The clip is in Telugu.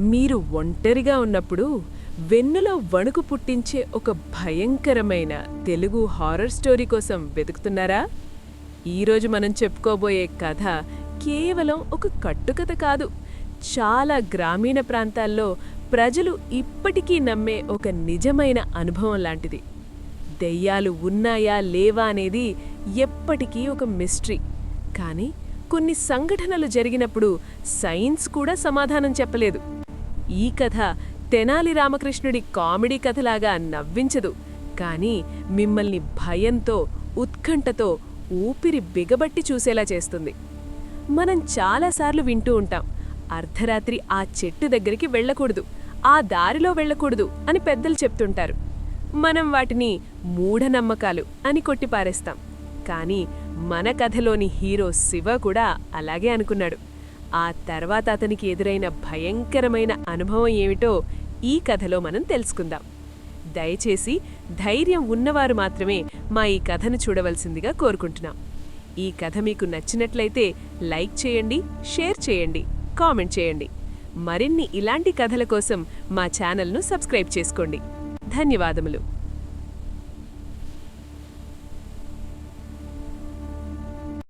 మీరు ఒంటరిగా ఉన్నప్పుడు వెన్నులో వణుకు పుట్టించే ఒక భయంకరమైన తెలుగు హారర్ స్టోరీ కోసం వెతుకుతున్నారా? ఈరోజు మనం చెప్పుకోబోయే కథ కేవలం ఒక కట్టుకథ కాదు. చాలా గ్రామీణ ప్రాంతాల్లో ప్రజలు ఇప్పటికీ నమ్మే ఒక నిజమైన అనుభవం లాంటిది. దెయ్యాలు ఉన్నాయా లేవా అనేది ఎప్పటికీ ఒక మిస్టరీ. కానీ కొన్ని సంఘటనలు జరిగినప్పుడు సైన్స్ కూడా సమాధానం చెప్పలేదు. ఈ కథ తెనాలి రామకృష్ణుడి కామెడీ కథలాగా నవ్వించదు, కానీ మిమ్మల్ని భయంతో, ఉత్కంఠతో ఊపిరి బిగబట్టి చూసేలా చేస్తుంది. మనం చాలాసార్లు వింటూ ఉంటాం, అర్ధరాత్రి ఆ చెట్టు దగ్గరికి వెళ్ళకూడదు, ఆ దారిలో వెళ్ళకూడదు అని పెద్దలు చెప్తుంటారు. మనం వాటిని మూఢనమ్మకాలు అని కొట్టిపారేస్తాం. కానీ మన కథలోని హీరో శివ కూడా అలాగే అనుకున్నాడు. ఆ తర్వాత అతనికి ఎదురైన భయంకరమైన అనుభవం ఏమిటో ఈ కథలో మనం తెలుసుకుందాం. దయచేసి ధైర్యం ఉన్నవారు మాత్రమే మా ఈ కథను చూడవలసిందిగా కోరుకుంటున్నాం. ఈ కథ మీకు నచ్చినట్లయితే లైక్ చేయండి, షేర్ చేయండి, కామెంట్ చేయండి. మరిన్ని ఇలాంటి కథల కోసం మా ఛానల్ను సబ్స్క్రైబ్ చేసుకోండి. ధన్యవాదములు.